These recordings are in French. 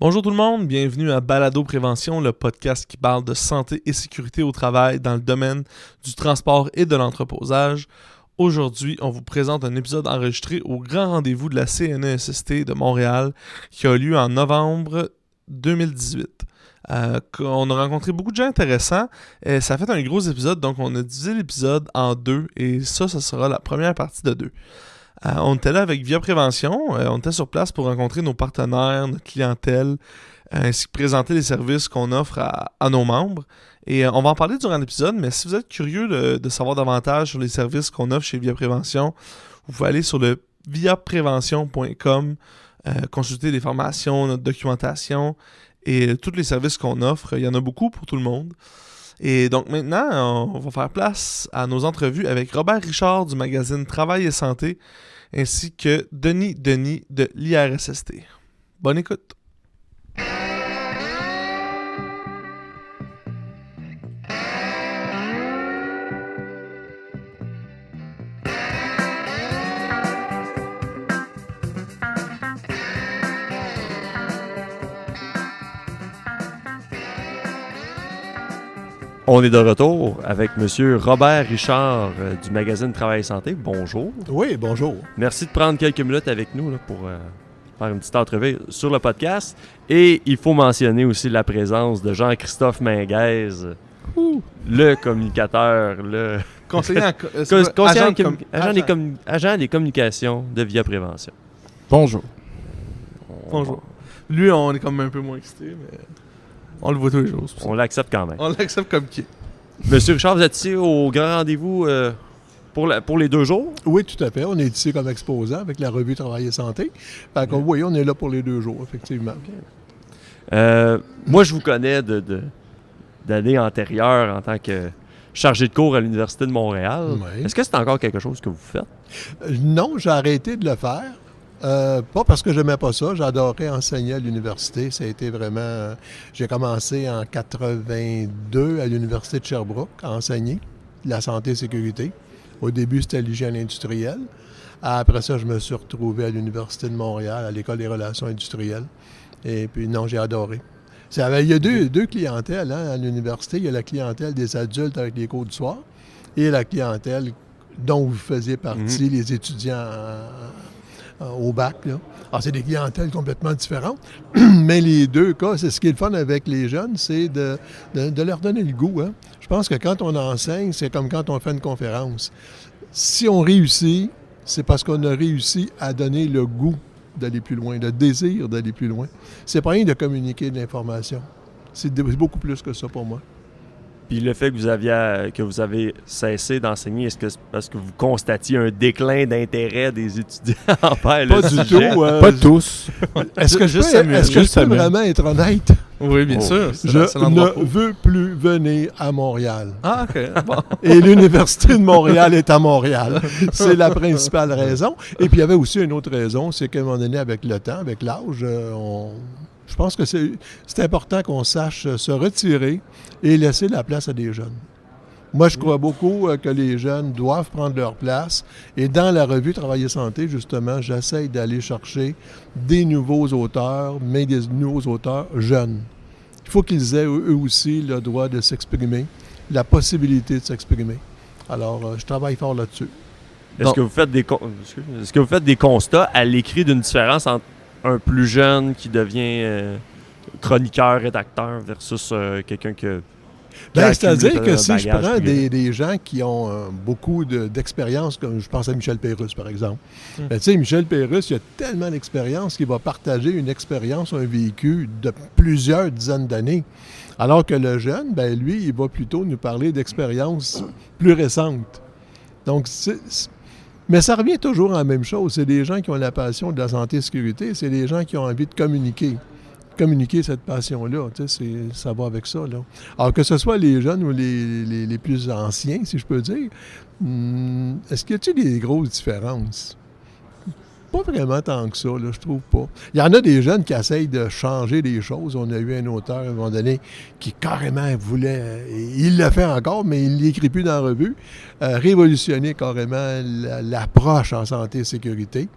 Bonjour tout le monde, bienvenue à Balado Prévention, le podcast qui parle de santé et sécurité au travail dans le domaine du transport et de l'entreposage. Aujourd'hui, on vous présente un épisode enregistré au grand rendez-vous de la CNESST de Montréal qui a lieu en novembre 2018. On a rencontré beaucoup de gens intéressants. Ça a fait un gros épisode, donc on a divisé l'épisode en deux et ça sera la première partie de deux. On était là avec Via Prévention, on était sur place pour rencontrer nos partenaires, notre clientèle, ainsi que présenter les services qu'on offre à nos membres. Et on va en parler durant l'épisode, mais si vous êtes curieux de savoir davantage sur les services qu'on offre chez Via Prévention, vous pouvez aller sur le viaprévention.com, consulter les formations, notre documentation et tous les services qu'on offre. Il y en a beaucoup pour tout le monde. Et donc maintenant, on va faire place à nos entrevues avec Robert Richard du magazine Travail et Santé, ainsi que Denis de l'IRSST. Bonne écoute! On est de retour avec M. Robert Richard du magazine Travail et Santé. Bonjour. Oui, bonjour. Merci de prendre quelques minutes avec nous là, pour faire une petite entrevue sur le podcast. Et il faut mentionner aussi la présence de Jean-Christophe Minguez, le communicateur, le Conseiller agent des communications de Via Prévention. Bonjour. Bonjour. Lui, on est quand même un peu moins excité, mais on le voit tous les jours. On l'accepte quand même. On l'accepte comme qui est. Monsieur Richard, vous êtes ici au grand rendez-vous pour les 2 jours? Oui, tout à fait. On est ici comme exposant avec la revue Travail et Santé. Fait que, oui, on est là pour les 2 jours, effectivement. Okay. Moi, je vous connais d'années antérieures en tant que chargé de cours à l'Université de Montréal. Oui. Est-ce que c'est encore quelque chose que vous faites? Non, j'ai arrêté de le faire. Pas parce que j'aimais pas ça, j'adorais enseigner à l'université. Ça a été vraiment... J'ai commencé en 82 à l'Université de Sherbrooke à enseigner la santé et sécurité. Au début, c'était l'hygiène industrielle. Après ça, je me suis retrouvé à l'Université de Montréal, à l'École des relations industrielles. Et puis, non, j'ai adoré. Il y a deux clientèles à l'université. Il y a la clientèle des adultes avec les cours du soir et la clientèle dont vous faisiez partie, les étudiants au bac. Là. Alors, c'est des clientèles complètement différentes. Mais les deux cas, c'est ce qui est le fun avec les jeunes, c'est de leur donner le goût. Hein. Je pense que quand on enseigne, c'est comme quand on fait une conférence. Si on réussit, c'est parce qu'on a réussi à donner le goût d'aller plus loin, le désir d'aller plus loin. C'est pas rien de communiquer de l'information. C'est beaucoup plus que ça pour moi. Puis le fait que vous avez cessé d'enseigner, est-ce que c'est parce que vous constatiez un déclin d'intérêt des étudiants envers le sujet? Pas du tout. Pas tous. Est-ce que je peux vraiment être honnête? Oui, bien sûr. Je ne veux plus venir à Montréal. Ah, OK. Bon. Et l'Université de Montréal est à Montréal. C'est la principale raison. Et puis, il y avait aussi une autre raison, c'est qu'à un moment donné, avec le temps, avec l'âge, je pense que c'est important qu'on sache se retirer et laisser la place à des jeunes. Moi, je crois beaucoup que les jeunes doivent prendre leur place. Et dans la revue Travail et Santé, justement, j'essaye d'aller chercher des nouveaux auteurs, mais des nouveaux auteurs jeunes. Il faut qu'ils aient eux aussi le droit de s'exprimer, la possibilité de s'exprimer. Alors, je travaille fort là-dessus. Est-ce que vous faites des constats à l'écrit d'une différence entre un plus jeune qui devient chroniqueur, rédacteur versus quelqu'un que... c'est-à-dire que si je prends des gens qui ont beaucoup d'expérience, comme je pense à Michel Pérusse, par exemple. Ben, tu sais, Michel Pérusse, il a tellement d'expérience qu'il va partager une expérience, un vécu de plusieurs dizaines d'années. Alors que le jeune, ben lui, il va plutôt nous parler d'expériences plus récentes. Donc, mais ça revient toujours à la même chose. C'est des gens qui ont la passion de la santé et sécurité. C'est des gens qui ont envie de communiquer cette passion-là. Tu sais, ça va avec ça. Là. Alors que ce soit les jeunes ou les plus anciens, si je peux dire, est-ce qu'il y a des grosses différences? Pas vraiment tant que ça, là, je trouve pas. Il y en a des jeunes qui essayent de changer les choses. On a eu un auteur, à un moment donné, qui carrément voulait, il le fait encore, mais il ne l'écrit plus dans la revue, révolutionner carrément l'approche en santé et sécurité.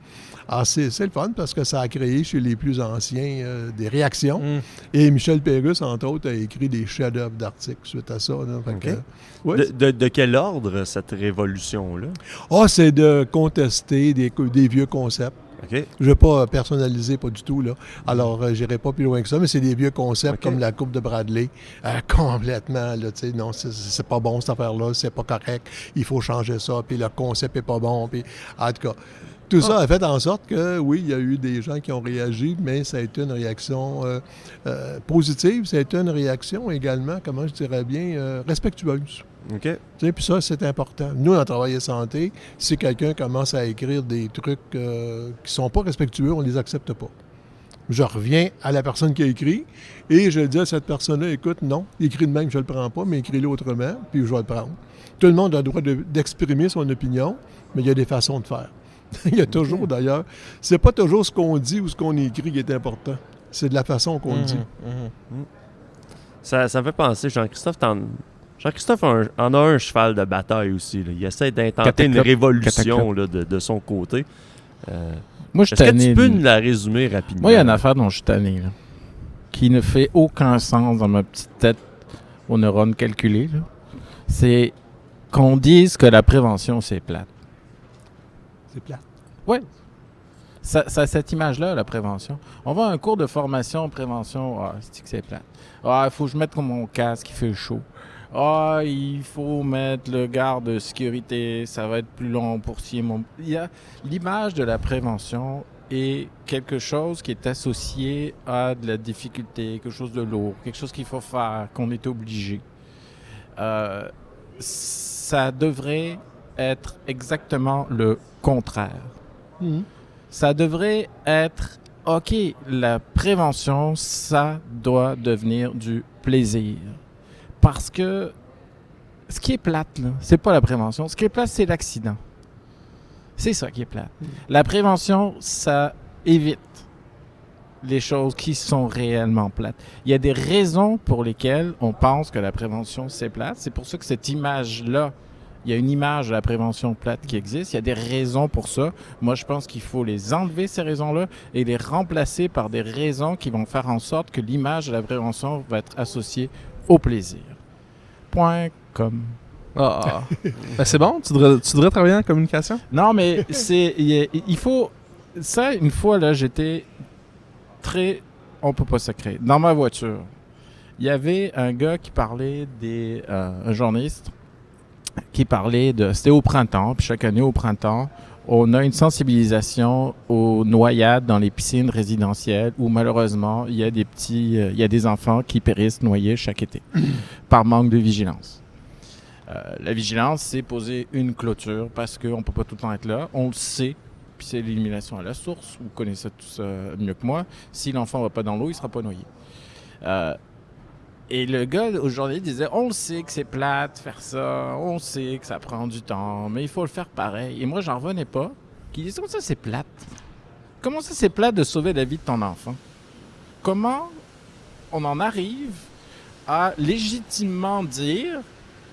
Alors, c'est le fun parce que ça a créé chez les plus anciens des réactions. Et Michel Pérusse, entre autres, a écrit des chefs-d'œuvre d'articles suite à ça. Là. Fait que, ouais, De quel ordre, cette révolution-là? c'est de contester des vieux concepts. OK. Je ne vais pas personnaliser, pas du tout. Là. Alors, je n'irai pas plus loin que ça, mais c'est des vieux concepts comme la coupe de Bradley. Complètement, là, tu sais, non, c'est pas bon cette affaire-là, c'est pas correct, il faut changer ça, puis le concept est pas bon. Puis, en tout cas, tout ça a fait en sorte que, oui, il y a eu des gens qui ont réagi, mais ça a été une réaction positive, ça a été une réaction également, comment je dirais bien, respectueuse. OK. Puis ça, c'est important. Nous, en travail et santé, si quelqu'un commence à écrire des trucs qui sont pas respectueux, on les accepte pas. Je reviens à la personne qui a écrit et je dis à cette personne-là, écoute, non, écrit de même, je le prends pas, mais écris-le autrement, puis je vais le prendre. Tout le monde a le droit d'exprimer son opinion, mais il y a des façons de faire. Il y a toujours, d'ailleurs, c'est pas toujours ce qu'on dit ou ce qu'on écrit qui est important. C'est de la façon qu'on le dit. Ça me fait penser, Jean-Christophe en a un cheval de bataille aussi. Là. Il essaie d'intenter une révolution là, de son côté. Moi, je Est-ce que tu peux nous la résumer rapidement? Moi, il y a une affaire dont je suis tanné, là, qui ne fait aucun sens dans ma petite tête aux neurones calculés. Là. C'est qu'on dise que la prévention, c'est plate. C'est plate. Oui. Ça, cette image-là, la prévention. On va à un cours de formation, prévention. C'est plate. Il faut que je mette mon casque, il fait chaud. Il faut mettre le garde de sécurité, ça va être plus long pour l'image de la prévention est quelque chose qui est associé à de la difficulté, quelque chose de lourd, quelque chose qu'il faut faire, qu'on est obligé. Ça devrait être exactement le contraire. Ça devrait être, OK, la prévention, ça doit devenir du plaisir. Parce que ce qui est plate, là, c'est pas la prévention. Ce qui est plate, c'est l'accident. C'est ça qui est plate. La prévention, ça évite les choses qui sont réellement plates. Il y a des raisons pour lesquelles on pense que la prévention, c'est plate. C'est pour ça que cette image-là, il y a une image de la prévention plate qui existe. Il y a des raisons pour ça. Moi, je pense qu'il faut les enlever, ces raisons-là, et les remplacer par des raisons qui vont faire en sorte que l'image de la prévention va être associée au plaisir. .com. Ben c'est bon, tu devrais travailler en communication? Non, mais il faut... Ça, une fois, là, j'étais très... On peut pas se créer. Dans ma voiture, il y avait un gars qui parlait un journaliste qui parlait de... C'était au printemps, puis chaque année au printemps, on a une sensibilisation aux noyades dans les piscines résidentielles où malheureusement, il y a des enfants qui périssent noyés chaque été par manque de vigilance. La vigilance, c'est poser une clôture parce qu'on ne peut pas tout le temps être là. On le sait, puis c'est l'élimination à la source. Vous connaissez tout ça mieux que moi. Si l'enfant ne va pas dans l'eau, il ne sera pas noyé. Et le gars, aujourd'hui, disait, on le sait que c'est plate faire ça, on sait que ça prend du temps, mais il faut le faire pareil. Et moi, j'en revenais pas. Qui disait, comment ça, c'est plate? Comment ça, c'est plate de sauver la vie de ton enfant? Comment on en arrive à légitimement dire,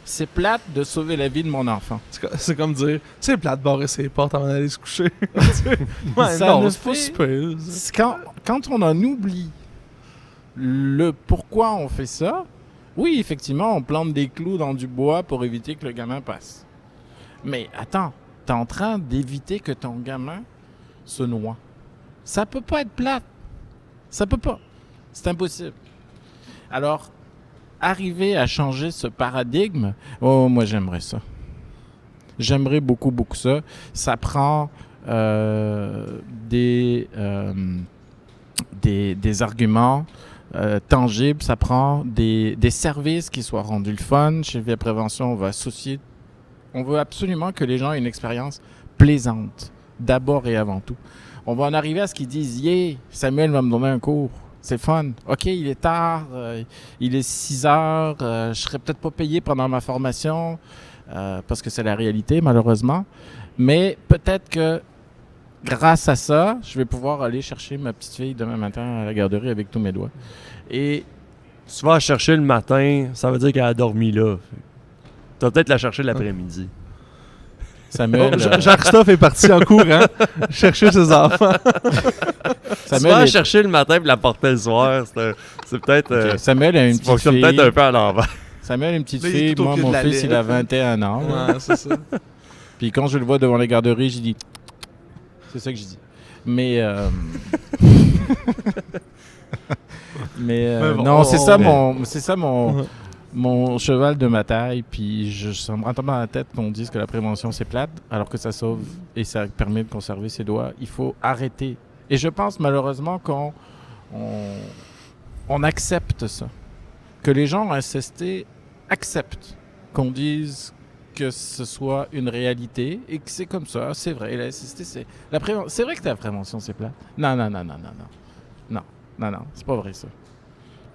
c'est plate de sauver la vie de mon enfant? C'est comme dire, c'est plate de barrer ses portes avant d'aller se coucher. C'est pas quand on en oublie le pourquoi on fait ça, oui, effectivement, on plante des clous dans du bois pour éviter que le gamin passe. Mais attends, t'es en train d'éviter que ton gamin se noie. Ça peut pas être plate. Ça peut pas. C'est impossible. Alors, arriver à changer ce paradigme, moi j'aimerais ça. J'aimerais beaucoup, beaucoup ça. Ça prend des arguments tangible, ça prend des services qui soient rendus le fun. Chez Via Prévention, on veut absolument que les gens aient une expérience plaisante, d'abord et avant tout. On va en arriver à ce qu'ils disent, Samuel va me donner un cours, c'est fun. OK, il est tard, il est 6 heures, je serai peut-être pas payé pendant ma formation, parce que c'est la réalité, malheureusement. Mais peut-être que grâce à ça, je vais pouvoir aller chercher ma petite fille demain matin à la garderie avec tous mes doigts. Et si tu vas la chercher le matin, ça veut dire qu'elle a dormi là. Tu vas peut-être la chercher l'après-midi. Samuel, Jean-Christophe est parti en courant chercher ses enfants. Tu vas chercher le matin puis la porter le soir. C'est peut-être... Samuel a une petite fonctionne fille. peut-être un peu à l'envers. Samuel a une petite Là, il est fille. tout au Moi, pied de mon la fils, lait. il a 21 ans. Ouais, c'est ça. Puis quand je le vois devant les garderies, je dis... C'est ça que je dis. Mais... Mais bon, non, c'est ça Ouais. mon cheval de bataille. Puis ça me rentre dans la tête qu'on dise que la prévention, c'est plate, alors que ça sauve et ça permet de conserver ses doigts. Il faut arrêter. Et je pense malheureusement qu'on accepte ça. Que les gens en SST acceptent qu'on dise que ce soit une réalité et que c'est comme ça. C'est vrai, la SST, c'est vrai que la prévention, c'est plate. Non, c'est pas vrai ça.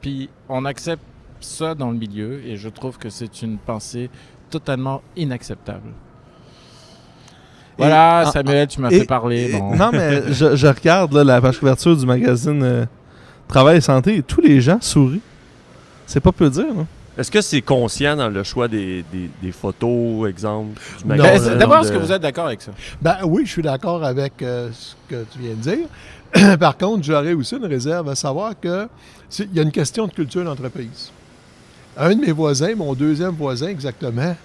Puis on accepte ça dans le milieu et je trouve que c'est une pensée totalement inacceptable. Voilà, Samuel, tu m'as fait parler. Bon. Non, mais je regarde là, la page couverture du magazine Travail et Santé et tous les gens sourient. C'est pas peu dire, non? Est-ce que c'est conscient dans le choix des photos, exemple, du Non, magasin? D'abord, est-ce que vous êtes d'accord avec ça? Ben oui, je suis d'accord avec ce que tu viens de dire. Par contre, j'aurais aussi une réserve à savoir que il y a une question de culture d'entreprise. Un de mes voisins, mon deuxième voisin exactement,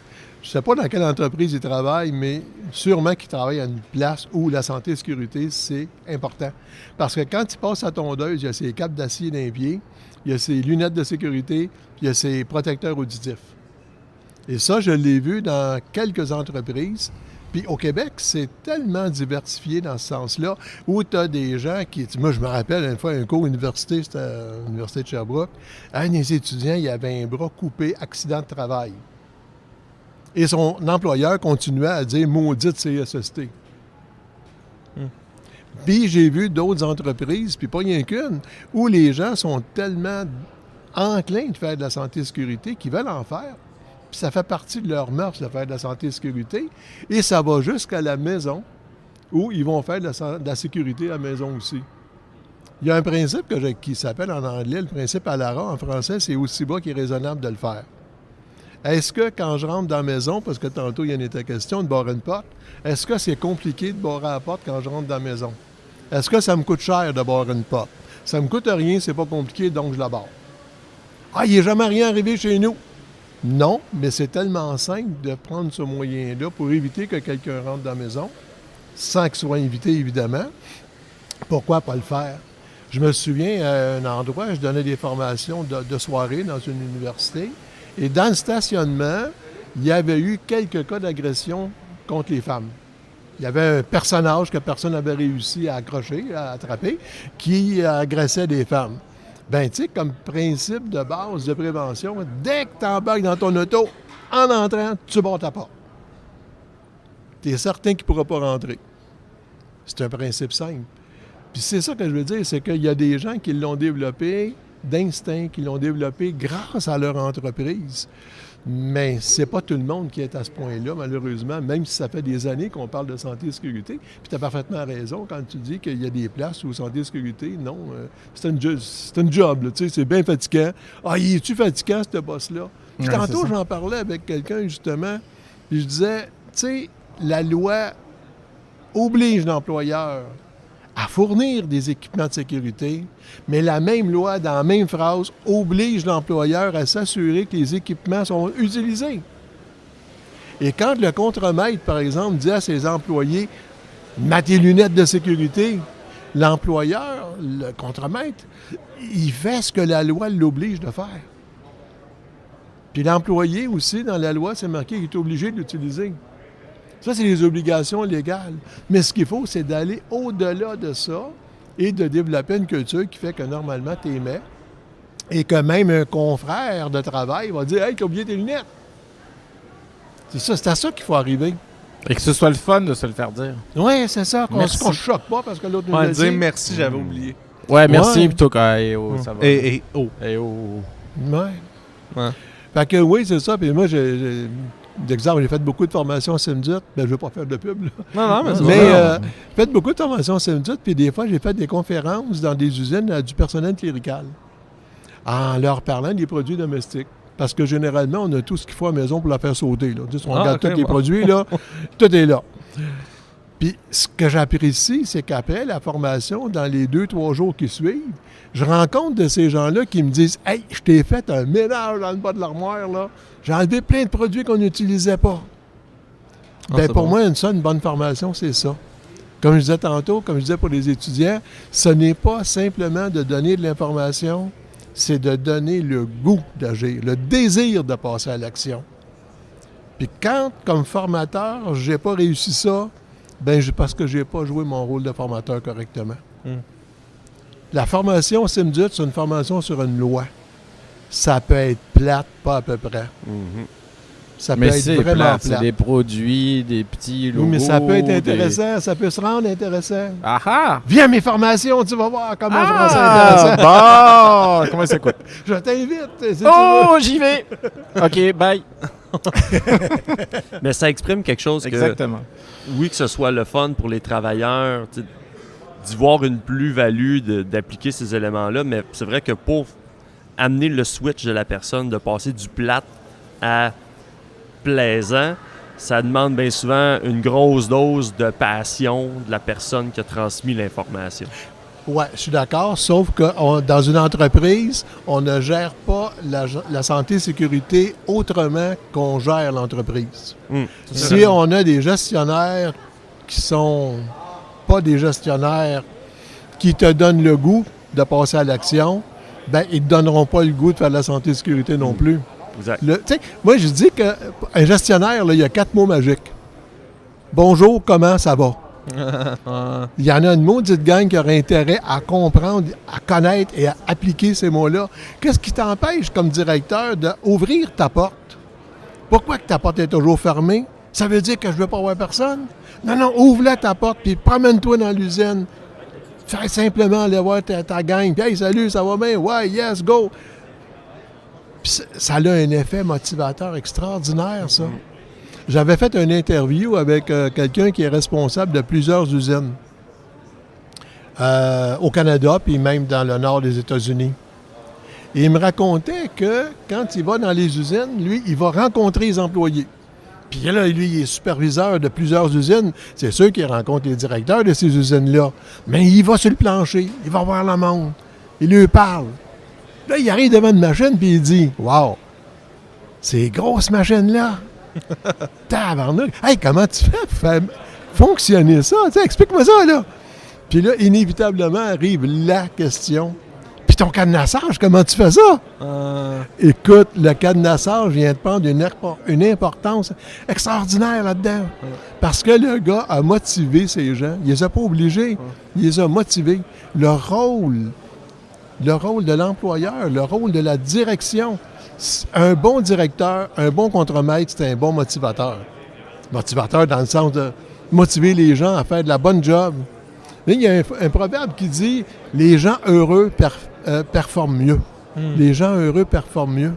je ne sais pas dans quelle entreprise il travaille, mais sûrement qu'il travaille à une place où la santé et la sécurité, c'est important. Parce que quand il passe à tondeuse, il y a ses capes d'acier dans les pieds, il y a ses lunettes de sécurité, il y a ses protecteurs auditifs. Et ça, je l'ai vu dans quelques entreprises. Puis au Québec, c'est tellement diversifié dans ce sens-là, où tu as des gens qui... Moi, je me rappelle une fois un cours université, c'était à l'Université de Sherbrooke, un des étudiants, il avait un bras coupé, accident de travail. Et son employeur continuait à dire « maudite CSST ». Puis j'ai vu d'autres entreprises, puis pas rien qu'une, où les gens sont tellement enclins de faire de la santé et sécurité qu'ils veulent en faire. Puis ça fait partie de leur mœurs de faire de la santé et sécurité. Et ça va jusqu'à la maison, où ils vont faire de la sécurité à la maison aussi. Il y a un principe qui s'appelle en anglais, le principe ALARA. En français, c'est aussi bas qu'il est raisonnable de le faire. Est-ce que quand je rentre dans la maison, parce que tantôt il y en était question de barrer une porte, est-ce que c'est compliqué de barrer la porte quand je rentre dans la maison? Est-ce que ça me coûte cher de barrer une porte? Ça me coûte rien, c'est pas compliqué, donc je la barre. Ah, il n'est jamais rien arrivé chez nous. Non, mais c'est tellement simple de prendre ce moyen-là pour éviter que quelqu'un rentre dans la maison, sans qu'il soit invité, évidemment. Pourquoi pas le faire? Je me souviens, à un endroit, je donnais des formations de soirée dans une université, et dans le stationnement, il y avait eu quelques cas d'agression contre les femmes. Il y avait un personnage que personne n'avait réussi à accrocher, à attraper, qui agressait des femmes. Ben, tu sais, comme principe de base de prévention, dès que tu embarques dans ton auto, en entrant, tu barres ta porte. Tu es certain qu'il ne pourra pas rentrer. C'est un principe simple. Puis c'est ça que je veux dire, c'est qu'il y a des gens qui l'ont développé d'instinct, qui l'ont développé grâce à leur entreprise. Mais c'est pas tout le monde qui est à ce point-là, malheureusement, même si ça fait des années qu'on parle de santé et sécurité. Puis tu as parfaitement raison quand tu dis qu'il y a des places où santé et sécurité, non, c'est une job, là, tu sais, c'est bien fatigant. Ah, il est-tu fatigant, ce boss-là? Puis Ouais, tantôt, j'en parlais avec quelqu'un, justement, puis je disais, tu sais, la loi oblige l'employeur à fournir des équipements de sécurité, mais la même loi, dans la même phrase, oblige l'employeur à s'assurer que les équipements sont utilisés. Et quand le contremaître, par exemple, dit à ses employés « mets tes lunettes de sécurité », l'employeur, le contremaître, il fait ce que la loi l'oblige de faire. Puis l'employé aussi, dans la loi, c'est marqué qu'il est obligé de l'utiliser. Ça, c'est les obligations légales. Mais ce qu'il faut, c'est d'aller au-delà de ça et de développer une culture qui fait que normalement, tu aimais et que même un confrère de travail va dire « Hey, t'as oublié tes lunettes! » C'est à ça qu'il faut arriver. Et que ce soit le fun de se le faire dire. Oui, c'est ça. Qu'on ne Merci. se choque pas parce que l'autre nous On va l'a dire dit. merci, j'avais oublié. Ouais, merci, Ouais. plutôt que hey, oh, ça va. Et oh. Hey, oh. Ouais. Ouais. Fait que oui, c'est ça. Puis moi, d'exemple, j'ai fait beaucoup de formations à Simdut. Ben, je ne veux pas faire de pub, là. Non, mais c'est Mais vrai. j'ai fait beaucoup de formations à Simdut, puis des fois, j'ai fait des conférences dans des usines à du personnel clérical, en leur parlant des produits domestiques. parce que généralement, on a tout ce qu'il faut à la maison pour la faire sauter. Là. Si on regarde ok, tous les produits, là, tout est là. Puis ce que j'apprécie, c'est qu'après la formation, dans les 2-3 jours qui suivent, je rencontre de ces gens-là qui me disent « Hey, je t'ai fait un ménage dans le bas de l'armoire, là. J'ai enlevé plein de produits qu'on n'utilisait pas. » Pour moi, une bonne formation, c'est ça. Comme je disais tantôt, comme je disais pour les étudiants, ce n'est pas simplement de donner de l'information, c'est de donner le goût d'agir, le désir de passer à l'action. Puis quand, comme formateur, j'ai pas réussi ça, parce que j'ai pas joué mon rôle de formateur correctement. La formation SIMDUT, c'est une formation sur une loi. Ça peut être plate, pas à peu près. Ça peut être vraiment plate. C'est des produits, des petits logos. Oui, mais ça peut être intéressant, ça peut se rendre intéressant. Ah! Viens à mes formations, tu vas voir comment je rends ça intéressant. Bon! Comment ça coûte? Je t'invite. Si Oh, j'y vais! OK, bye. Mais ça exprime quelque chose Exactement. Oui, que ce soit le fun pour les travailleurs, d'y voir une plus-value, d'appliquer ces éléments-là, mais c'est vrai que pour amener le switch de la personne, de passer du plate à plaisant, ça demande bien souvent une grosse dose de passion de la personne qui a transmis l'information. Oui, je suis d'accord, sauf que dans une entreprise, on ne gère pas la santé et sécurité autrement qu'on gère l'entreprise. Si on a des gestionnaires qui sont pas des gestionnaires qui te donnent le goût de passer à l'action, ils ne te donneront pas le goût de faire de la santé et sécurité non plus. Exact. Moi, je dis qu'un gestionnaire, là, il y a 4 mots magiques. Bonjour, comment ça va? Il y en a une maudite gang qui aurait intérêt à comprendre, à connaître et à appliquer ces mots-là. Qu'est-ce qui t'empêche, comme directeur, d'ouvrir ta porte? Pourquoi que ta porte est toujours fermée? Ça veut dire que je ne veux pas voir personne? Non, ouvre-la ta porte, puis promène-toi dans l'usine. Fais simplement aller voir ta gang. Puis, hey, salut, ça va bien? Ouais, yes, go! Puis ça a un effet motivateur extraordinaire, ça. J'avais fait une interview avec quelqu'un qui est responsable de plusieurs usines au Canada, puis même dans le nord des États-Unis. Et il me racontait que quand il va dans les usines, lui, il va rencontrer les employés. Puis là, lui, il est superviseur de plusieurs usines. C'est sûr qu'il rencontre les directeurs de ces usines-là. Mais il va sur le plancher, il va voir le monde, il lui parle. Là, il arrive devant une machine, puis il dit « Wow, ces grosses machines-là! » Tabarnak! Hey, comment tu fais pour faire fonctionner ça? T'sais, explique-moi ça, là! Puis là, inévitablement, arrive la question. Puis ton cadenassage, comment tu fais ça? Écoute, le cadenassage vient de prendre une importance extraordinaire là-dedans. Parce que le gars a motivé ces gens. Il les a pas obligés. Il les a motivés. Le rôle de l'employeur, le rôle de la direction. Un bon directeur, un bon contremaître, c'est un bon motivateur. Motivateur dans le sens de motiver les gens à faire de la bonne job. Là, il y a un proverbe qui dit « Les gens heureux performent mieux. Les gens heureux performent mieux.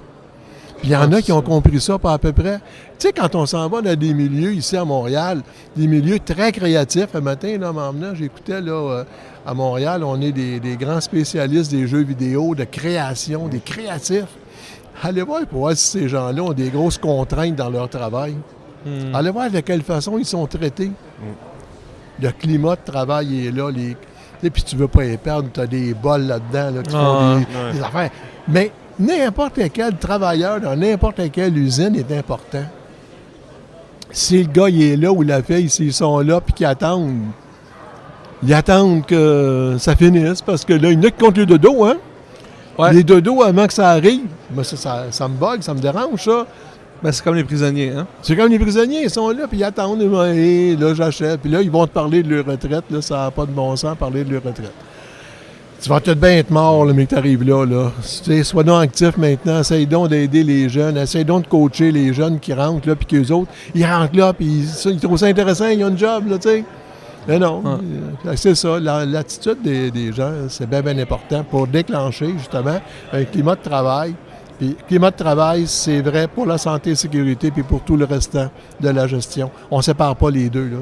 Puis il y en a qui ont compris ça pas à peu près. Tu sais, quand on s'en va dans des milieux ici à Montréal, des milieux très créatifs, un matin, là, m'emmenant, j'écoutais là, à Montréal, on est des grands spécialistes des jeux vidéo, de création, des créatifs. Allez voir pour voir si ces gens-là ont des grosses contraintes dans leur travail. Allez voir de quelle façon ils sont traités. Le climat de travail est là. Et puis tu ne veux pas les perdre, tu as des bols là-dedans là, qui font des affaires. Mais n'importe quel travailleur dans n'importe quelle usine est important. Si le gars il est là ou la fille, s'ils sont là puis qu'ils attendent, ils attendent que ça finisse parce que là, il y en a qui comptent les dodos, hein? Ouais. Les dodos avant que ça arrive, ben ça me bug, ça me dérange, ça. Ben, c'est comme les prisonniers, hein? C'est comme les prisonniers, ils sont là, puis ils attendent, et là, j'achète. Puis là, ils vont te parler de leur retraite, là, ça n'a pas de bon sens, parler de leur retraite. Tu vas peut-être bien être mort, là, mais tu arrives là. Sois donc actif maintenant, essaye donc d'aider les jeunes, essaye donc de coacher les jeunes qui rentrent là, puis qu'eux autres, ils rentrent là, puis ils trouvent ça intéressant, ils ont un job, là, tu sais. Mais non, c'est ça, l'attitude des gens, c'est bien important pour déclencher, justement, un climat de travail. Puis, climat de travail, c'est vrai pour la santé et sécurité, puis pour tout le restant de la gestion. On ne sépare pas les deux, là.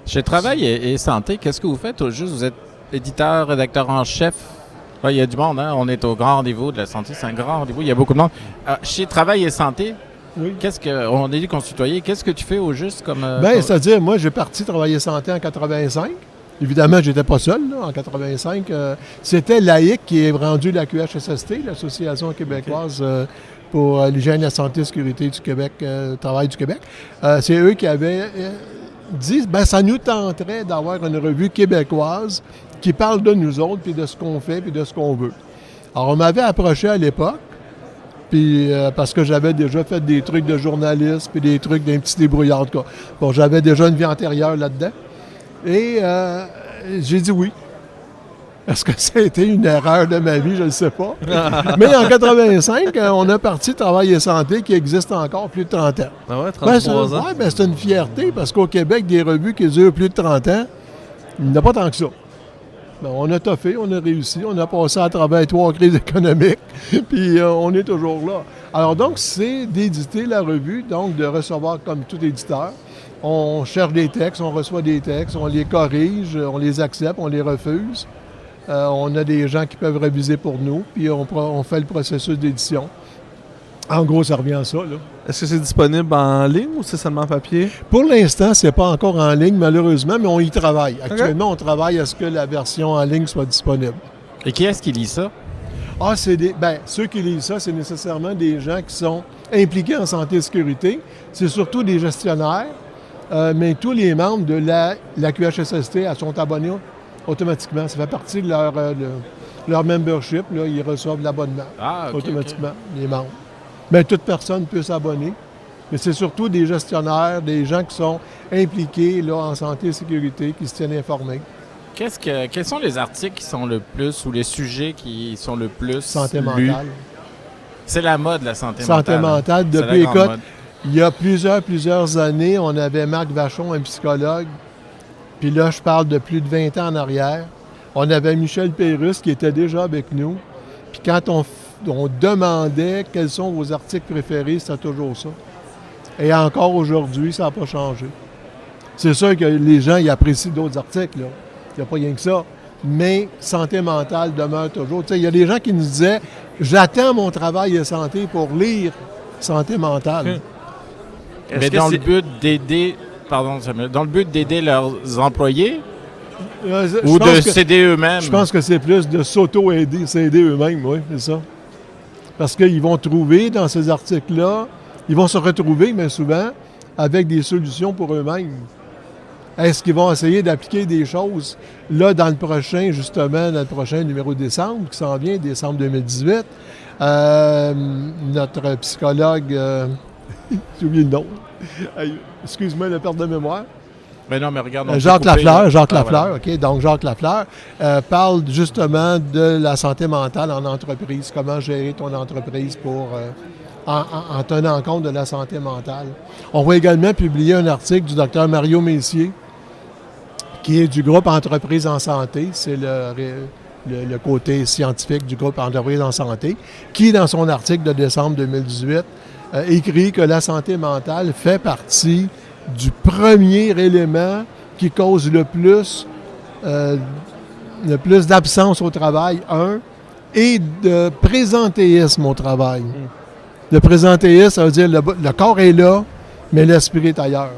Chez Travail et Santé, qu'est-ce que vous faites au juste? Vous êtes éditeur, rédacteur en chef Ouais, il y a du monde, hein? On est au grand rendez-vous de la santé, c'est un grand rendez-vous, il y a beaucoup de monde. Chez Travail et Santé, Oui. on a dit qu'on se tutoyait, qu'est-ce que tu fais au juste comme... C'est-à-dire, moi, j'ai parti travailler santé en 85. Évidemment, j'étais pas seul, là, en 85. C'était l'AIC qui est rendu la QHSST, l'Association québécoise pour l'hygiène, la santé et la sécurité du Québec, Travail du Québec. C'est eux qui avaient dit, ça nous tenterait d'avoir une revue québécoise qui parle de nous autres, puis de ce qu'on fait, puis de ce qu'on veut. Alors, on m'avait approché à l'époque, puis parce que j'avais déjà fait des trucs de journaliste, puis des trucs d'un petit débrouillard, en tout cas. Bon, j'avais déjà une vie antérieure là-dedans. Et j'ai dit oui. Est-ce que ça a été une erreur de ma vie? Je ne sais pas. Mais en 85, on a parti Travail et Santé qui existe encore plus de 30 ans. Ah ouais, 33 ans. Oui, c'est une fierté parce qu'au Québec, des revues qui durent plus de 30 ans, il n'y en a pas tant que ça. Ben, on a toffé, on a réussi, on a passé à travers 3 crises économiques, puis on est toujours là. Alors donc, c'est d'éditer la revue, donc de recevoir comme tout éditeur. On cherche des textes, on reçoit des textes, on les corrige, on les accepte, on les refuse. On a des gens qui peuvent réviser pour nous, puis on fait le processus d'édition. En gros, ça revient à ça, là. Est-ce que c'est disponible en ligne ou c'est seulement en papier? Pour l'instant, c'est pas encore en ligne, malheureusement, mais on y travaille. Actuellement, on travaille à ce que la version en ligne soit disponible. Et qui est-ce qui lit ça? Ah, ceux qui lisent ça, c'est nécessairement des gens qui sont impliqués en santé et sécurité. C'est surtout des gestionnaires, mais tous les membres de la QHSST sont abonnés automatiquement. Ça fait partie de leur membership. Là, ils reçoivent l'abonnement automatiquement, les membres. Mais toute personne peut s'abonner. Mais c'est surtout des gestionnaires, des gens qui sont impliqués là, en santé et sécurité, qui se tiennent informés. Quels sont les articles qui sont le plus, ou les sujets qui sont le plus Santé lus? mentale. C'est la mode, la santé mentale. Santé mentale. C'est Depuis, la grande écoute, mode. il y a plusieurs années, on avait Marc Vachon, un psychologue. Puis là, je parle de plus de 20 ans en arrière. On avait Michel Pérusse qui était déjà avec nous. Puis quand on demandait quels sont vos articles préférés, c'était toujours ça. Et encore aujourd'hui, ça n'a pas changé. C'est sûr que les gens ils apprécient d'autres articles, là. Il n'y a pas rien que ça. Mais santé mentale demeure toujours. Tu sais, il y a des gens qui nous disaient « J'attends mon travail de santé pour lire santé mentale. Mais dans le but d'aider... Pardon, Samuel, dans le but d'aider leurs employés ou de s'aider eux-mêmes? Je pense que c'est plus de s'auto-aider, s'aider eux-mêmes, oui, c'est ça. Parce qu'ils vont trouver dans ces articles-là, ils vont se retrouver, mais souvent, avec des solutions pour eux-mêmes. Est-ce qu'ils vont essayer d'appliquer des choses? Là, dans le prochain numéro de décembre, qui s'en vient, décembre 2018, notre psychologue, j'ai oublié le nom, excuse-moi le perte de mémoire. Mais non, mais regarde. Jacques Lafleur, voilà. OK. Donc, Jacques Lafleur parle justement de la santé mentale en entreprise, comment gérer ton entreprise en tenant compte de la santé mentale. On va également publier un article du docteur Mario Messier, qui est du groupe Entreprises en santé. C'est le côté scientifique du groupe Entreprises en santé, qui, dans son article de décembre 2018, écrit que la santé mentale fait partie du premier élément qui cause le plus d'absence au travail, et de présentéisme au travail. Le présentéisme, ça veut dire le corps est là, mais l'esprit est ailleurs.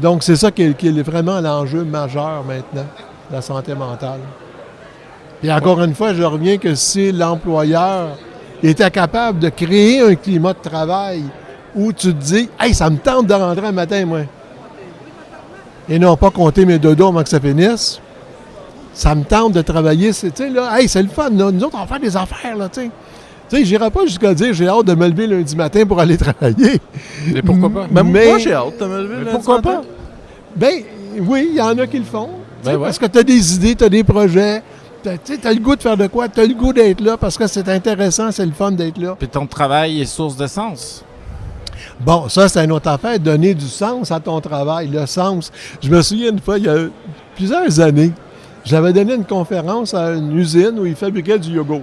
Donc, c'est ça qui est vraiment l'enjeu majeur maintenant, la santé mentale. Et encore une fois, je reviens que si l'employeur était capable de créer un climat de travail où tu te dis « Hey, ça me tente de rentrer un matin, moi. » Et non pas compter mes dodos avant que ça finisse. Ça me tente de travailler. Tu sais, là, hey, c'est le fun, là. Nous autres, on va faire des affaires, là, tu sais. Tu sais, j'irai pas jusqu'à dire j'ai hâte de me lever lundi matin pour aller travailler. Mais pourquoi pas? Mais moi, j'ai hâte de me lever lundi pourquoi matin. pas? Ben oui, il y en a qui le font. Ben ouais. Parce que tu as des idées, tu as des projets. Tu as le goût de faire de quoi? Tu as le goût d'être là parce que c'est intéressant, c'est le fun d'être là. Puis ton travail est source de sens. Bon, ça, c'est une autre affaire, donner du sens à ton travail, le sens. Je me souviens une fois, il y a plusieurs années, j'avais donné une conférence à une usine où ils fabriquaient du yogourt.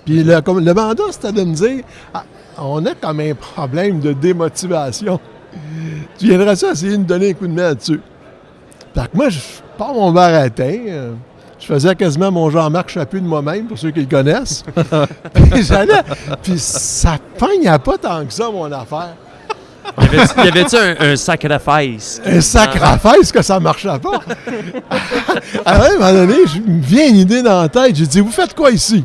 Puis le mandat, c'était de me dire, on a comme un problème de démotivation. Tu viendrais-tu essayer de nous donner un coup de main là-dessus? Fait que moi, je pars mon verre à thym, Je faisais quasiment mon Jean-Marc Chaput de moi-même, pour ceux qui le connaissent. Puis j'allais, puis ça pognait pas tant que ça, mon affaire. Y avait-tu un sacrifice? Un sacrifice que ça marchait pas. Alors, à un moment donné, il me vient une idée dans la tête. J'ai dit, vous faites quoi ici?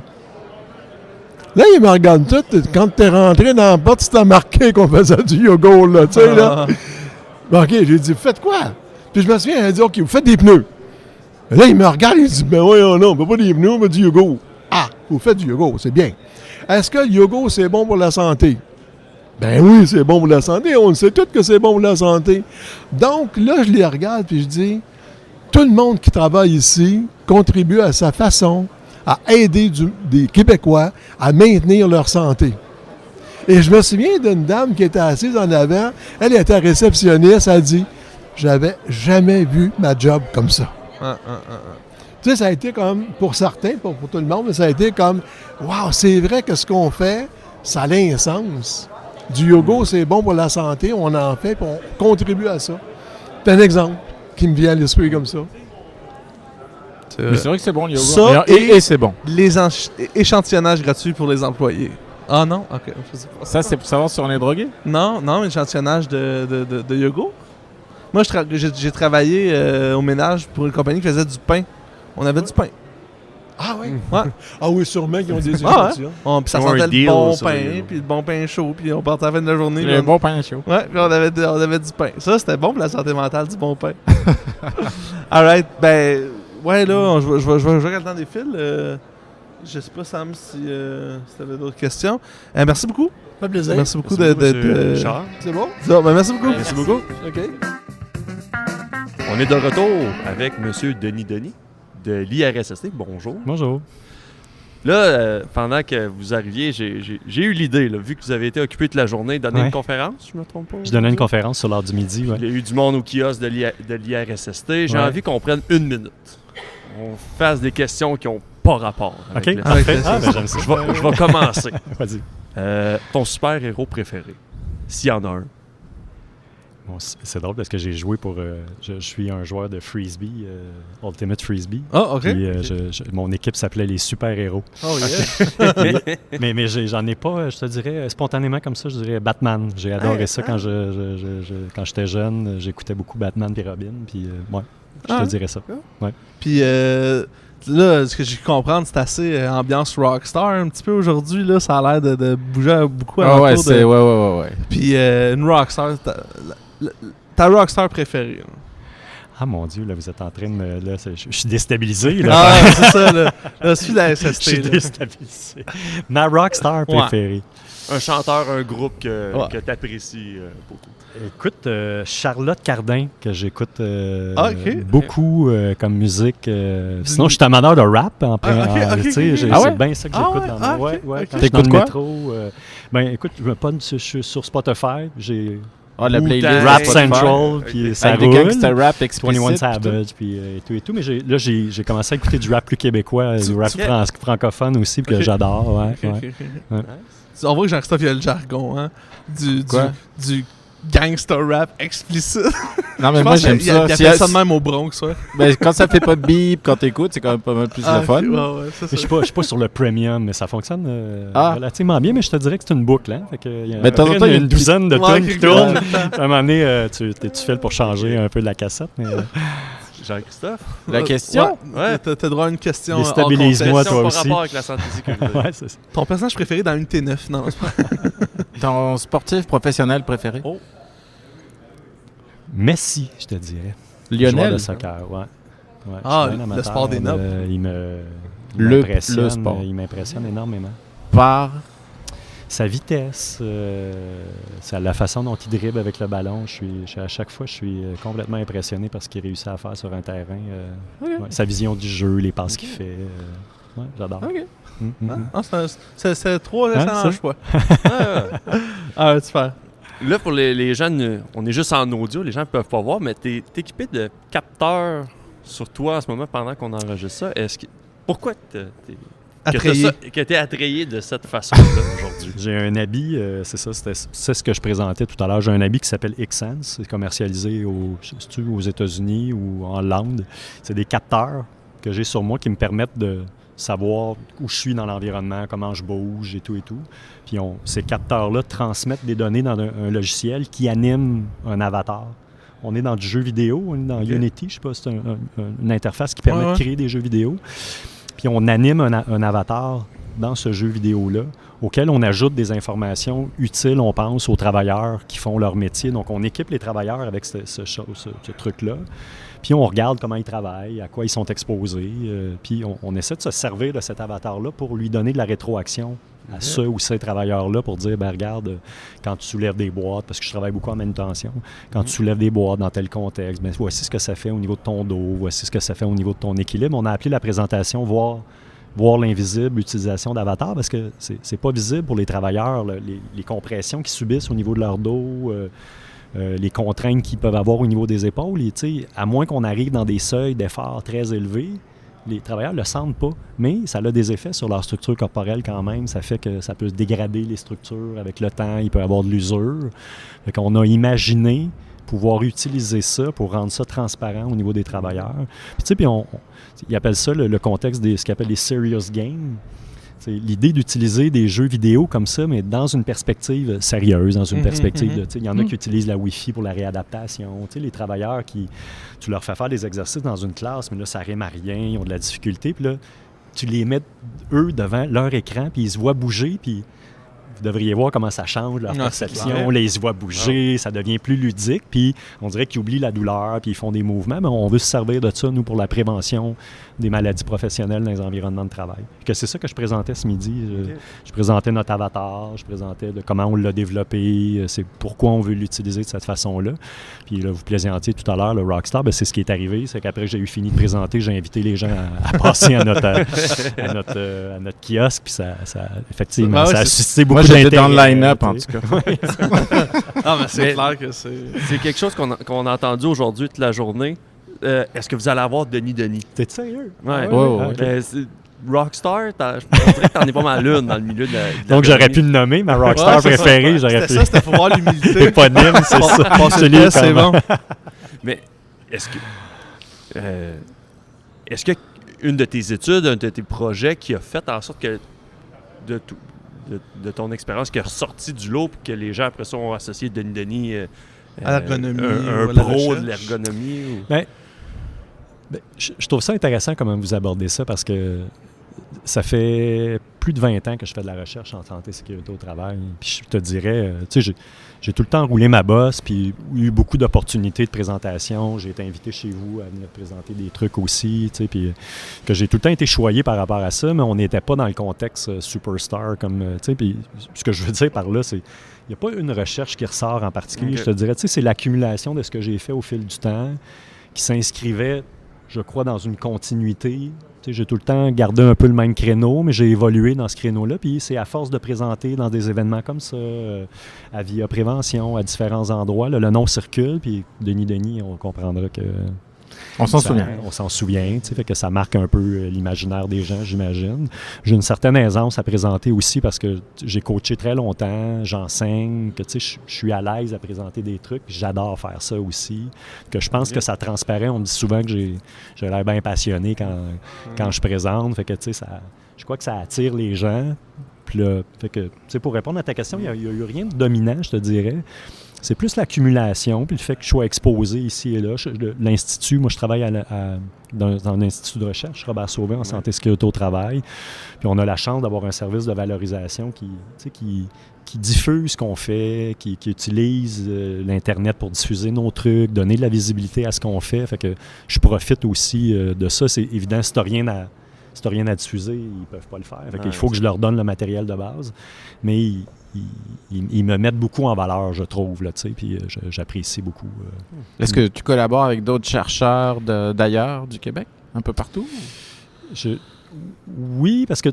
Là, il me regarde tout. Quand t'es rentré dans la porte, c'était marqué qu'on faisait du yoga, là, tu sais, là. OK, j'ai dit, vous faites quoi? Puis je me souviens, elle a dit, OK, vous faites des pneus. Et là, il me regarde, il dit, ben oui, non, on ne fait pas des pneus, on fait du yoga. Ah, vous faites du yoga, c'est bien. Est-ce que le yoga, c'est bon pour la santé? Ben oui, c'est bon pour la santé. On le sait tous que c'est bon pour la santé. Donc, là, je les regarde puis je dis, tout le monde qui travaille ici contribue à sa façon à aider des Québécois à maintenir leur santé. Et je me souviens d'une dame qui était assise en avant. Elle était réceptionniste. Elle dit, j'avais jamais vu ma job comme ça. Tu sais, ça a été comme, pour certains, pour tout le monde, mais ça a été comme, wow, c'est vrai que ce qu'on fait, ça a un sens. Du yoga, c'est bon pour la santé, on en fait, puis on contribue à ça. C'est un exemple qui me vient à l'esprit comme ça. Mais c'est vrai que c'est bon, le yoga. Ça, Et c'est bon. Les échantillonnages gratuits pour les employés. Ah non? OK. Je sais pas. Ça, c'est pour savoir si on est drogué? Non, échantillonnage de yoga. Moi, j'ai travaillé au ménage pour une compagnie qui faisait du pain. On avait du pain. Ah oui? Ouais. Ah oui, sûrement qu'ils ont des Ah, échantillons. Puis ça Ils ont un sentait le deal, bon ça, pain, là. puis le bon pain chaud, puis on partait à la fin de la journée. Le bon pain chaud. Ouais, puis on avait du pain. Ça, c'était bon pour la santé mentale, du bon pain. Alright, ben, ouais, là, je vais regarder dans des fils. Je sais pas, Sam, si tu avais d'autres questions. Merci beaucoup. Ça fait plaisir. Merci beaucoup Merci beaucoup, d'être. monsieur Richard. C'est bon? Merci beaucoup. Merci beaucoup. OK. On est de retour avec monsieur Denis de l'IRSST. Bonjour. Bonjour. Là, pendant que vous arriviez, j'ai eu l'idée, là, vu que vous avez été occupé toute la journée, de donner Ouais. une conférence, je me trompe pas? Je donnais une conférence sur l'heure du midi. Ouais. Il y a eu du monde au kiosque de l'IRSST. J'ai Ouais. envie qu'on prenne une minute. On fasse des questions qui n'ont pas rapport. Avec OK, le- parfait. Ah, Ben, j'aime ça. Je vais commencer. Vas-y. Ton super-héros préféré, s'il y en a un. Bon, c'est drôle parce que j'ai joué pour... je suis un joueur de Frisbee, Ultimate Frisbee. Ah, OK. Puis, mon équipe s'appelait les super-héros. Oh, yeah. mais j'en ai pas, je te dirais, spontanément comme ça, je dirais Batman. J'ai adoré ça quand quand j'étais jeune. J'écoutais beaucoup Batman et Robin. Puis, ouais, je te dirais ça. Puis là, ce que j'ai pu comprendre, c'est assez ambiance rockstar un petit peu aujourd'hui. Là, ça a l'air de bouger beaucoup à Ah ouais, l'entour de... c'est... Ouais. Puis une rockstar, ta rockstar préférée. Là. Ah mon Dieu, là, vous êtes en train de me... Là, je suis déstabilisé. Là, Ah, c'est ça, là. Là, celui de la je suis SST. Là. déstabilisé. Ma rockstar préférée. Un chanteur, un groupe que Ouais. tu apprécies beaucoup. Écoute, Charlotte Cardin, que j'écoute OK. beaucoup comme musique. Sinon, je suis amateur de rap. OK. Tu sais, Ah c'est ouais? bien ça que Ah j'écoute ouais? dans Ah, mon... OK, Ouais, OK. quand je suis dans T'écoutes le quoi? métro. Ben, écoute, je suis sur Spotify. J'ai Ah, la playlist. Wu-Tang. Rap Spotify. Central, Ok. puis ça Avec des roule. gangsta rap 21 explicite. Savage, puis et tout. Mais j'ai commencé à écouter du rap plus québécois, du rap francophone aussi, que Ok. j'adore. Ouais, OK, ouais. OK. Ouais. On voit que Jean-Christophe, il a le jargon, hein? Quoi? Du gangster rap explicite. Non, mais Je moi, pense j'aime qu'il ça. appelle ça de même au Bronx, ouais. Ben, quand ça fait pas de bip, quand t'écoutes, c'est quand même pas mal plus Ah, le fun. ok, ouais, ça, Mais ça. je suis pas sur le premium, mais ça fonctionne Ah. relativement bien. Mais je te dirais que c'est une boucle. Hein? Fait que, il y a Mais de temps en à peu temps, près il y a une une douzaine de Ouais, tunes qui qui tournent. tourne. À un moment donné, tu files pour changer un peu de la cassette. Mais, Jean-Christophe? La question? Ouais. T'as droit à une question. Déstabilise-moi, hors toi Par aussi. rapport avec la santé et sécurité. ouais, c'est ça. contexte. Ton personnage préféré dans une T9? Non, c'est pas... Ton sportif professionnel préféré? Oh. Messi, je te dirais. Joueur Lionel? de soccer, ouais. Ouais, Ah, je suis bien le amateur, sport des nobles. Il Le m'impressionne, sport. il m'impressionne énormément. Par... Sa vitesse, la façon dont il dribble avec le ballon, à chaque fois, je suis complètement impressionné par ce qu'il réussit à faire sur un terrain. Ouais, sa vision du jeu, les passes qu'il fait. Ouais, j'adore. OK. C'est trois Hein, excellents ça? choix. Ah, Ah, super. là, pour les gens, on est juste en audio, les gens ne peuvent pas voir, mais tu es équipé de capteurs sur toi en ce moment pendant qu'on enregistre ça. Pourquoi Attrayé. que tu es attrayé de cette façon-là aujourd'hui? J'ai un habit, c'est ce que je présentais tout à l'heure. J'ai un habit qui s'appelle Xsense. C'est commercialisé aux États-Unis ou en Hollande. C'est des capteurs que j'ai sur moi qui me permettent de savoir où je suis dans l'environnement, comment je bouge et tout. Puis ces capteurs-là transmettent des données dans un logiciel qui anime un avatar. On est dans du jeu vidéo, on est dans Unity, je sais pas, c'est une interface qui permet de créer des jeux vidéo. Puis on anime un avatar dans ce jeu vidéo-là, auquel on ajoute des informations utiles, on pense, aux travailleurs qui font leur métier. Donc, on équipe les travailleurs avec ce truc-là. Puis, on regarde comment ils travaillent, à quoi ils sont exposés. Puis, on essaie de se servir de cet avatar-là pour lui donner de la rétroaction à ceux ou ces travailleurs-là pour dire, ben regarde, quand tu soulèves des boîtes, parce que je travaille beaucoup en manutention, quand tu soulèves des boîtes dans tel contexte, ben voici ce que ça fait au niveau de ton dos, voici ce que ça fait au niveau de ton équilibre. On a appelé la présentation voir l'invisible, l'utilisation d'avatar, parce que c'est pas visible pour les travailleurs, là, les compressions qu'ils subissent au niveau de leur dos, les contraintes qu'ils peuvent avoir au niveau des épaules. Et, à moins qu'on arrive dans des seuils d'efforts très élevés, les travailleurs ne le sentent pas, mais ça a des effets sur leur structure corporelle quand même. Ça fait que ça peut se dégrader les structures avec le temps, il peut y avoir de l'usure. Fait qu'on a imaginé pouvoir utiliser ça pour rendre ça transparent au niveau des travailleurs. Puis ils appellent ça le contexte de ce qu'ils appellent les serious games. C'est l'idée d'utiliser des jeux vidéo comme ça, mais dans une perspective sérieuse, dans une perspective il y en a qui utilisent la Wi-Fi pour la réadaptation. Les travailleurs tu leur fais faire des exercices dans une classe, mais là, ça rime à rien, ils ont de la difficulté. Puis là, tu les mets, eux, devant leur écran, puis ils se voient bouger, puis vous devriez voir comment ça change leur perception. Là, ils se voient bouger, ça devient plus ludique, puis on dirait qu'ils oublient la douleur, puis ils font des mouvements, mais on veut se servir de ça, nous, pour la prévention des maladies professionnelles dans les environnements de travail. Que c'est ça que je présentais ce midi. Je présentais notre avatar, je présentais comment on l'a développé, c'est pourquoi on veut l'utiliser de cette façon-là. Puis là, vous plaisantiez tout à l'heure, le Rockstar, c'est ce qui est arrivé, c'est qu'après j'ai eu fini de présenter, j'ai invité les gens à passer à notre kiosque, puis ça effectivement, ça a suscité beaucoup d'intérêt. J'étais dans le line-up, en tout cas. Ah, mais c'est clair que c'est... C'est quelque chose qu'on a entendu aujourd'hui toute la journée. Est-ce que vous allez avoir Denis? T'es sérieux? Ouais. Okay. Rockstar, je dirais que t'en es pas mal une dans le milieu de la Donc, j'aurais pu le nommer, ma Rockstar préférée. C'était pour voir l'humilité. Éponyme, c'est ça. C'est bon. Mais est-ce que une de tes études, un de tes projets qui a fait en sorte que de ton expérience qui est ressorti du lot et que les gens après ça ont associé Denis à l'ergonomie, un pro de l'ergonomie? Je trouve ça intéressant comment vous abordez ça parce que ça fait plus de 20 ans que je fais de la recherche en santé et sécurité au travail. Puis je te dirais, j'ai tout le temps roulé ma bosse, puis eu beaucoup d'opportunités de présentation. J'ai été invité chez vous à venir présenter des trucs aussi, puis que j'ai tout le temps été choyé par rapport à ça, mais on n'était pas dans le contexte superstar comme, puis ce que je veux dire par là, c'est il n'y a pas une recherche qui ressort en particulier. Je te dirais, c'est l'accumulation de ce que j'ai fait au fil du temps qui s'inscrivait, je crois, dans une continuité. J'ai tout le temps gardé un peu le même créneau, mais j'ai évolué dans ce créneau-là. Puis c'est à force de présenter dans des événements comme ça, à Via Prévention, à différents endroits, là, le nom circule. Puis Denis, on comprendra que... On s'en souvient. On s'en souvient, fait que ça marque un peu l'imaginaire des gens, j'imagine. J'ai une certaine aisance à présenter aussi parce que j'ai coaché très longtemps, j'enseigne, que je suis à l'aise à présenter des trucs, puis j'adore faire ça aussi. Que je pense que ça transparaît. On me dit souvent que j'ai l'air bien passionné quand je présente. Fait que je crois que ça attire les gens. Puis là, fait que, pour répondre à ta question, il n'y a eu rien de dominant, je te dirais. C'est plus l'accumulation, puis le fait que je sois exposé ici et là. L'Institut, moi, je travaille dans un institut de recherche, Robert Sauvé, en santé et sécurité au travail. Puis on a la chance d'avoir un service de valorisation qui diffuse ce qu'on fait, qui utilise l'Internet pour diffuser nos trucs, donner de la visibilité à ce qu'on fait. Fait que je profite aussi de ça. C'est évident, si tu n'as rien à diffuser, ils ne peuvent pas le faire. Fait qu'il faut que je leur donne le matériel de base. Mais ils me mettent beaucoup en valeur, je trouve, là, puis j'apprécie beaucoup. Est-ce que tu collabores avec d'autres chercheurs d'ailleurs du Québec, un peu partout? Oui, parce que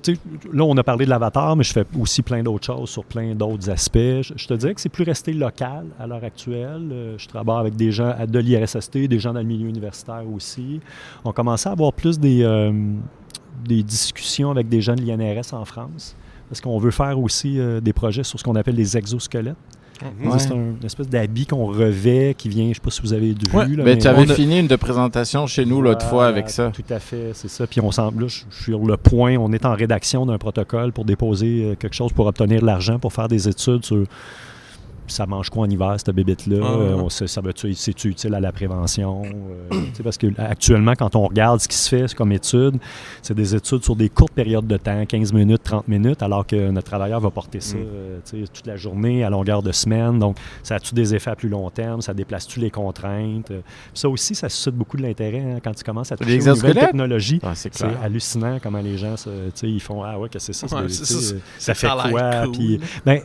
là, on a parlé de l'avatar, mais je fais aussi plein d'autres choses sur plein d'autres aspects. Je te dirais que c'est plus resté local à l'heure actuelle. Je travaille avec des gens de l'IRSST, des gens dans le milieu universitaire aussi. On commençait à avoir plus des discussions avec des gens de l'INRS en France. parce qu'on veut faire aussi des projets sur ce qu'on appelle les exosquelettes. Ouais. C'est une espèce d'habit qu'on revêt qui vient, je ne sais pas si vous avez vu. Ouais, là, Mais tu avais on a- fini une de présentation chez nous l'autre fois avec ça. Tout à fait, c'est ça. Puis on semble, là, je suis sur le point, on est en rédaction d'un protocole pour déposer quelque chose pour obtenir de l'argent pour faire des études sur ça mange quoi en hiver, cette bébête-là. C'est-tu utile à la prévention? Parce que actuellement, quand on regarde ce qui se fait comme études, c'est des études sur des courtes périodes de temps, 15 minutes, 30 minutes, alors que notre travailleur va porter ça toute la journée, à longueur de semaine. Donc, ça a-tu des effets à plus long terme? Ça déplace-tu les contraintes? Ça aussi, ça suscite beaucoup de l'intérêt quand tu commences à toucher aux nouvelles technologies. Ah, c'est C'est clair. hallucinant comment les gens ils font « Ah ouais, qu'est-ce que c'est ça? Ouais, Ça fait ça a l'air quoi? cool. Puis, ben,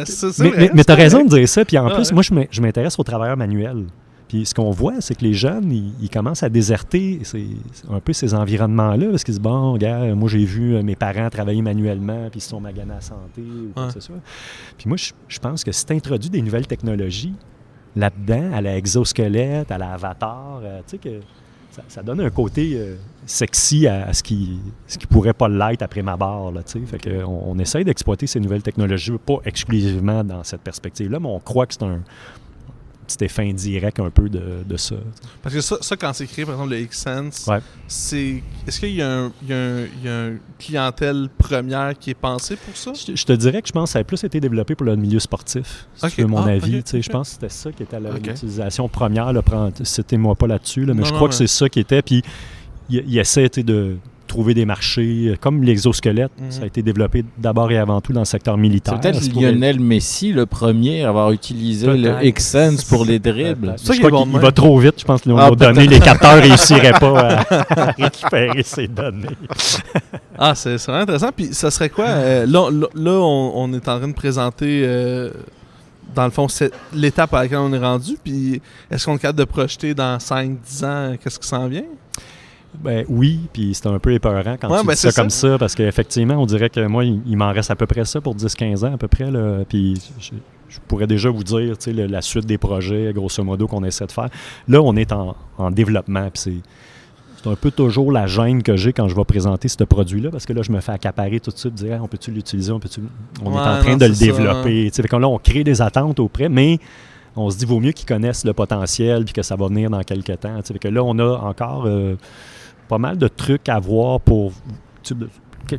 C'est mais vrai, tu as raison correct. de dire ça. Puis en Ah, plus, ouais. moi, je m'intéresse aux travailleurs manuels. Puis ce qu'on voit, c'est que les jeunes, ils commencent à déserter un peu ces environnements-là parce qu'ils se disent, bon, regarde, moi, j'ai vu mes parents travailler manuellement puis ils se sont maganés à la santé ou quoi que ce soit. Puis moi, je pense que si tu introduis des nouvelles technologies là-dedans, à la exosquelette, à l'avatar, tu sais que ça donne un côté sexy à ce qui pourrait pas l'être après ma barre. Là, fait que on essaye d'exploiter ces nouvelles technologies, pas exclusivement dans cette perspective-là, mais on croit que c'est un petit effet indirect un peu de ça. Parce que ça, quand c'est créé, par exemple, le X-Sense, Ouais. est-ce qu'il y a une clientèle première qui est pensée pour ça? Je te dirais que je pense que ça a plus été développé pour le milieu sportif, si tu veux mon avis. Je pense que c'était ça qui était l'utilisation première. Citez-moi pas là-dessus, là, mais je crois que c'est ça qui était. Puis il essaie de trouver des marchés, comme l'exosquelette, ça a été développé d'abord et avant tout dans le secteur militaire. C'est peut-être Lionel Messi le premier à avoir utilisé le X-Sense pour les dribbles. Je crois qu'il va trop vite. Je pense que nos données, les capteurs ne réussiraient pas à récupérer ces données. Ah, c'est vraiment intéressant. Puis ça serait quoi? Là, on est en train de présenter, dans le fond, l'étape à laquelle on est rendu. Puis est-ce qu'on est capable de projeter dans 5-10 ans qu'est-ce qui s'en vient? Ben oui, puis c'est un peu épeurant quand tu dis ça comme ça, parce qu'effectivement, on dirait que moi, il m'en reste à peu près ça pour 10-15 ans à peu près. Là, puis je pourrais déjà vous dire la suite des projets, grosso modo, qu'on essaie de faire. Là, on est en développement, puis c'est un peu toujours la gêne que j'ai quand je vais présenter ce produit-là, parce que là, je me fais accaparer tout de suite, dire on peut-tu l'utiliser, on est en train de le développer. Fait que là, on crée des attentes auprès, mais on se dit vaut mieux qu'ils connaissent le potentiel puis que ça va venir dans quelques temps. Fait que là, on a encore pas mal de trucs à voir pour de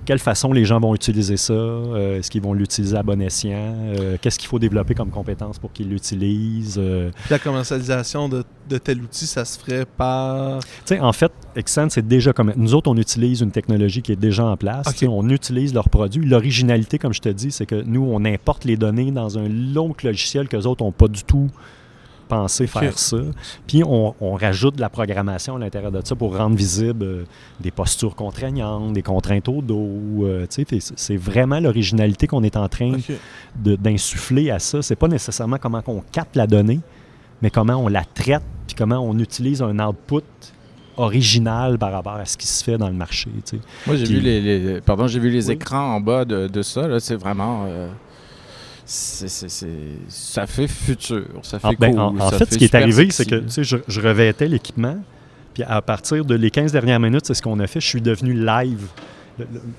quelle façon les gens vont utiliser ça, est-ce qu'ils vont l'utiliser à bon escient, qu'est-ce qu'il faut développer comme compétences pour qu'ils l'utilisent. Puis la commercialisation de tel outil, ça se ferait par... En fait, X-Sense, c'est déjà comme... Nous autres, on utilise une technologie qui est déjà en place. Okay. On utilise leurs produits. L'originalité, comme je te dis, c'est que nous, on importe les données dans un long logiciel qu'eux autres n'ont pas du tout penser faire ça. Puis on rajoute de la programmation à l'intérieur de ça pour rendre visible des postures contraignantes, des contraintes au dos. C'est vraiment l'originalité qu'on est en train d'insuffler à ça. C'est pas nécessairement comment on capte la donnée, mais comment on la traite, puis comment on utilise un output original par rapport à ce qui se fait dans le marché. Moi, j'ai vu les écrans en bas de ça. Là, c'est vraiment... ça fait futur, ça fait cool. En fait, ce qui est arrivé, c'est que je revêtais l'équipement, puis à partir de les 15 dernières minutes, c'est ce qu'on a fait, je suis devenu live.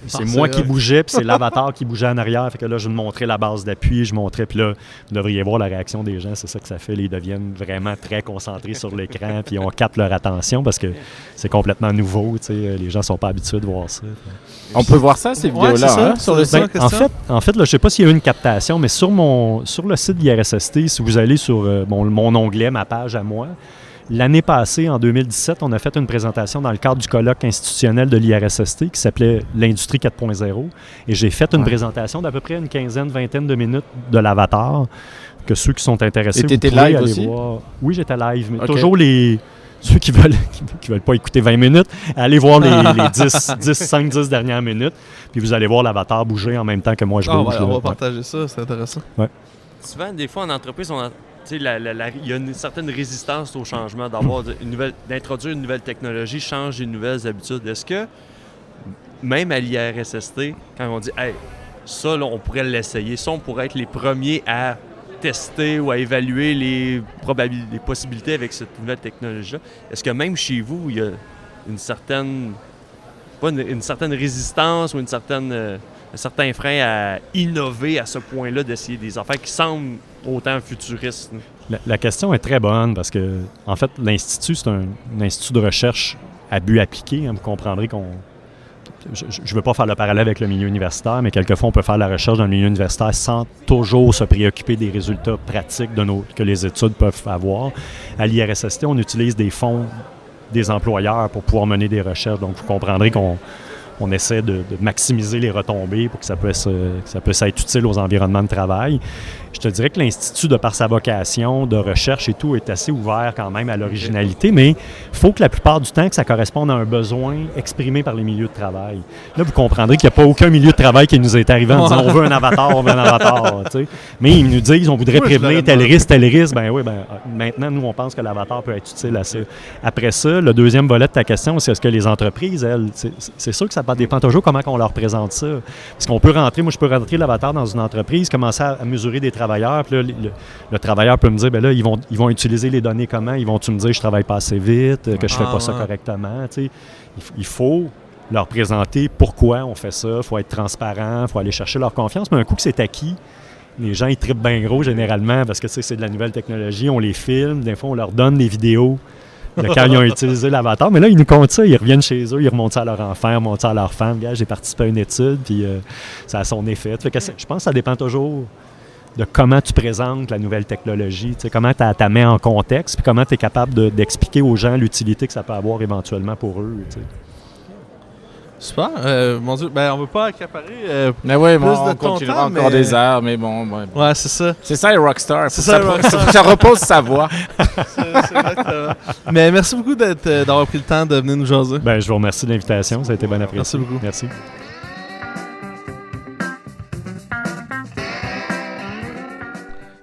C'est moi qui bougeais, puis c'est l'avatar qui bougeait en arrière. Fait que là, je montrais la base d'appui, puis là, vous devriez voir la réaction des gens, c'est ça que ça fait. Ils deviennent vraiment très concentrés sur l'écran, puis on capte leur attention parce que c'est complètement nouveau. Les gens ne sont pas habitués de voir ça. On peut voir ça, ces vidéos-là, sur le site? En fait, là, je ne sais pas s'il y a eu une captation, mais sur le site d'IRSST, si vous allez sur mon onglet, ma page à moi, l'année passée, en 2017, on a fait une présentation dans le cadre du colloque institutionnel de l'IRSST qui s'appelait l'Industrie 4.0. Et j'ai fait une présentation d'à peu près une vingtaine de minutes de l'avatar que ceux qui sont intéressés, vous pouvez live aller aussi? Voir. Oui, j'étais live, mais toujours ceux qui veulent pas écouter 20 minutes, allez voir les 5-10 dernières minutes, puis vous allez voir l'avatar bouger en même temps que moi je bouge. On va partager ça, c'est intéressant. Ouais. Souvent, des fois, en entreprise, il y a une certaine résistance au changement, d'introduire une nouvelle technologie, changer de nouvelles habitudes. Est-ce que, même à l'IRSST, quand on dit « Hey, ça, là, on pourrait l'essayer, ça, on pourrait être les premiers à tester ou à évaluer les possibilités avec cette nouvelle technologie-là », est-ce que même chez vous, il y a une certaine résistance ou une certaine certains freins à innover à ce point-là, d'essayer des affaires qui semblent autant futuristes? La question est très bonne parce que, en fait, l'Institut, c'est un institut de recherche à but appliqué. Hein, vous comprendrez qu'on... Je ne veux pas faire le parallèle avec le milieu universitaire, mais quelquefois, on peut faire la recherche dans le milieu universitaire sans toujours se préoccuper des résultats pratiques que les études peuvent avoir. À l'IRSST, on utilise des fonds des employeurs pour pouvoir mener des recherches. Donc, vous comprendrez qu'on essaie de maximiser les retombées pour que ça puisse être utile aux environnements de travail. Je te dirais que l'Institut, de par sa vocation de recherche et tout, est assez ouvert quand même à l'originalité, mais il faut que la plupart du temps, que ça corresponde à un besoin exprimé par les milieux de travail. Là, vous comprendrez qu'il n'y a pas aucun milieu de travail qui nous est arrivé en disant « on veut un avatar, on veut un avatar ». Mais ils nous disent « on voudrait prévenir tel risque, tel risque ». Ben oui, maintenant, nous, on pense que l'avatar peut être utile à ça. Après ça, le deuxième volet de ta question, c'est est-ce que les entreprises, elles, c'est sûr que ça dépend toujours comment on leur présente ça. Parce qu'on peut rentrer, moi, je peux rentrer l'avatar dans une entreprise, commencer à mesurer des travailleurs, puis là, le travailleur peut me dire, ben là, ils vont utiliser les données comment? Ils vont-tu me dire que je travaille pas assez vite, que je fais pas ça correctement? Tu sais, il faut leur présenter pourquoi on fait ça, il faut être transparent, il faut aller chercher leur confiance, mais un coup que c'est acquis, les gens, ils trippent bien gros généralement, parce que c'est de la nouvelle technologie, on les filme, des fois, on leur donne des vidéos de quand ils ont utilisé l'avatar, mais là, ils nous comptent ça, ils reviennent chez eux, ils remontent ça à leur enfant, ils remontent ça à leur femme. Gars, j'ai participé à une étude, puis ça a son effet. Fait que je pense que ça dépend toujours de comment tu présentes la nouvelle technologie, comment tu la mets en contexte, puis comment tu es capable d'expliquer aux gens l'utilité que ça peut avoir éventuellement pour eux. T'sais. Super. Mon Dieu, on veut pas accaparer mais oui, plus on de ton continuera temps, encore mais... des heures, mais bon. Ouais, c'est ça. C'est ça les rockstars. C'est ça les rockstars. Ça repose sa voix. c'est exactement. Mais merci beaucoup d'avoir pris le temps de venir nous jaser. Je vous remercie de l'invitation. Ça a été bien apprécié. Merci beaucoup. Merci.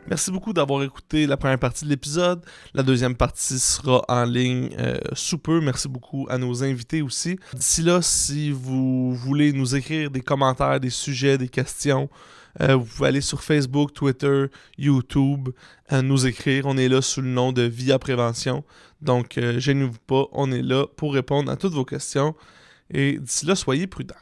Merci beaucoup d'avoir écouté la première partie de l'épisode. La deuxième partie sera en ligne sous peu. Merci beaucoup à nos invités aussi. D'ici là, si vous voulez nous écrire des commentaires, des sujets, des questions, vous pouvez aller sur Facebook, Twitter, YouTube, nous écrire. On est là sous le nom de Via Prévention. Donc, gênez-vous pas, on est là pour répondre à toutes vos questions. Et d'ici là, soyez prudents.